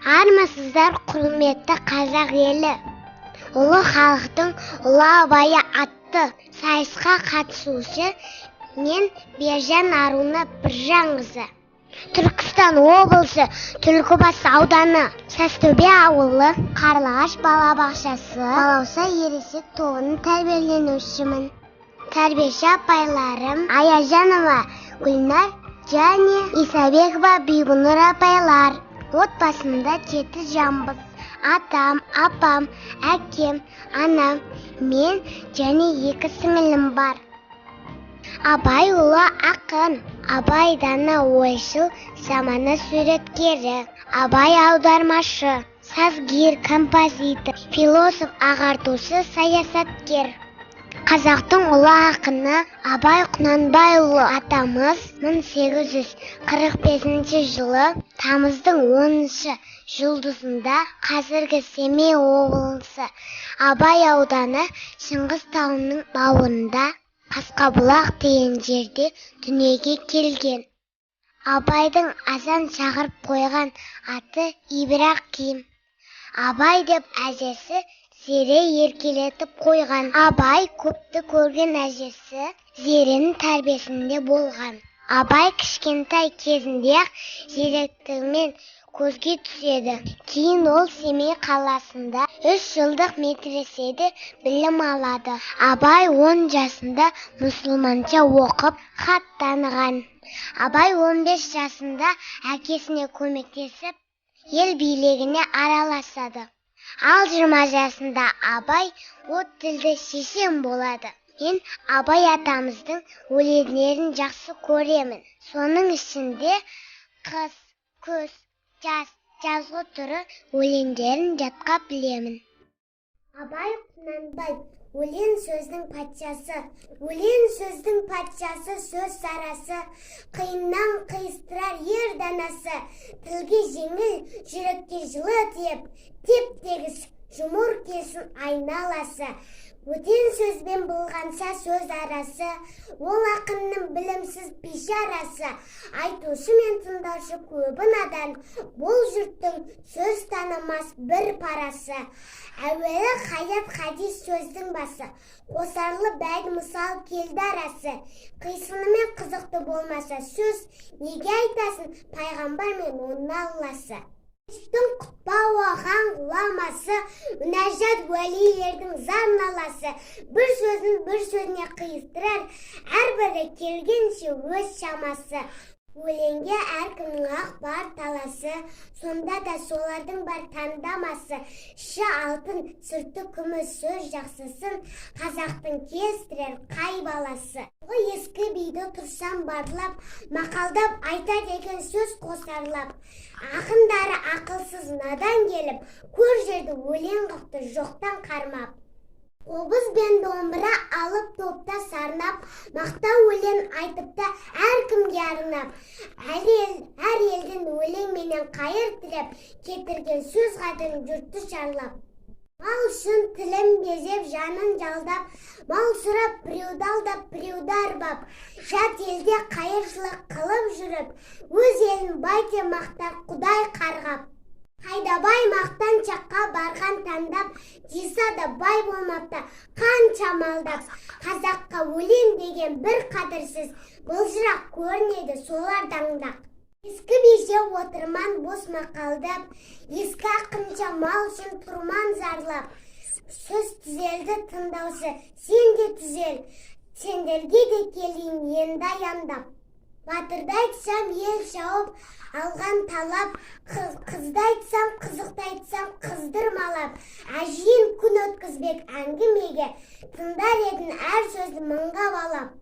Армысыздар, құрметті қазақ елі. Ұлы халықтың ұлы абайы атты сайысқа қатысушы мен Бержан Аруна Біржанқызы. Түркістан облысы Түлкібас ауданы Сазтөбе ауылы Қарлығаш балабақшасы балауса ересек тобының тәрбиеленушімін. Тәрбиеші апайларым Аязжанова Гүлнар және Исабекова Бибінұр апайлар. Отбасымда 7 жанбыз. Атам, апам, әкем, анам, мен және 2 сіңілім бар. Абай ұлы ақын, Абай дана ойшыл, замана суреткері, Абай аудармашы, сазгер, композитор, философ, ағартушы, саясаткер. Қазақтың ұлы ақыны Абай Құнанбайұлы атамыз 1845 жылы тамыздың 10 жұлдызында қазіргі Семей облысы Абай ауданы Шыңғыс тауының бауырында Қасқабұлақ деген жерде дүниеге келген. Абайдың азан шақырып қойған аты Ибрахим. Абай деп әжесі Зере еркелетіп қойған. Абай көпті көрген әжесі Зеренің тәрбиесінде болған. Абай кішкентай кезінде-ақ зеректігімен көзге түседі. Кейін ол Семей қаласында 3 жылдық медреседе білім алады. Абай 10 жасында мұсылманша оқып, хат таныған. Абай 15 жасында әкесіне көмектесіп, ел билігіне араласады. Ал 20 жасында Абай от тілді шешен болады. Мен Абай атамыздың өлеңдерін жақсы көремін. Соның ішінде қыз, көз, жаз, жазғы түрі өлеңдерін жатқа білемін. Абай Құнанбай, өлең сөздің патшасы. Өлең сөздің патшасы, сөз сарасы, қиыннан қиыстырар ер данасы, тілге жеңіл, жүрекке жылы тиіп, теп-тегіс жұмыр келсін айналасы. Өтен сөзбен болғанса сөз арасы, ол ақынның білімсіз бишарасы. Айтушы мен тыңдаушы көбі надан, бұл жұрттың сөз танымас бір парасы. Әуелі хаят хадис сөздің басы, қосарлы бәйд мысал келді арасы. Қисынымен қызықты болмаса сөз, неге айтасын пайғамбар мен оның алласы. Үстің құтпа оған ғұламасы, үнәжат уәлилердің зар-наласы, бір сөзін бір сөзіне қиыстырар, әрбірі келгенше өз шамасы. Өлеңге әркімнің ақ бар таласы, сонда да солардың бар таңдамасы. Іші алтын, сырты күміс сөз жақсысын, қазақтың кестірер қай баласы. Ескі биді тұрсам барлап, мақалдап айтар деген сөз қосарлап. Ақындары ақылсыз надан келіп, көр жерді өлең қықты жоқтан қармап. Қобыз бен домбыра алып топта сарнап, мақта өлең айтып та әркімге арнап. Әр елдің өлең менен қайыр тілеп, кетірген сөз қатын жұртты шарлап. Мал үшін тілін безеп, жанын жалдап, мал сұрап, біреуді алдап, біреуді арбап. Жат елде қайыршылық қылып жүріп, өз елін бай деп мақтар Құдай қарғап. Қайдабай мақтан шаққа барған таңдап, жиса да бай болмапта қанша малдап. Қазаққа өлең деген бір қадірсіз, былжырақ көрінеді солар даңдақ. Ескі бейше отырман бос мақалдап, ескі ақынша мал үшін тұрман зарлап. Сөз түзелді тыңдаушы, сен де түзел, сендерге де келейін енді аяндап. Батырды айтсам ел шауып алған талап, қызды айтсам қызықты айтсам қыздырмалап. Әжейін күн өткізбек әңгімеге, тыңдар едің әр сөзді мыңға балап.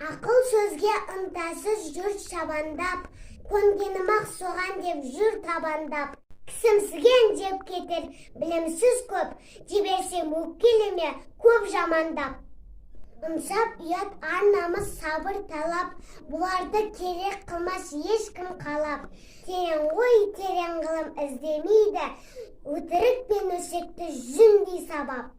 Ақыл сөзге ынтасыз жұрт шабандап, көнгенім ақ соған деп жүр табандап. Кісімсіген жеп кетер білімсіз көп, жіберсем өккелеме көп жамандап. Ұмсап ұят ар намыс сабыр талап, бұларды керек қылмас ешкім қалап. Терең ой, терең ғылым іздемейді, өтірік пен өсекті жүндей сабап.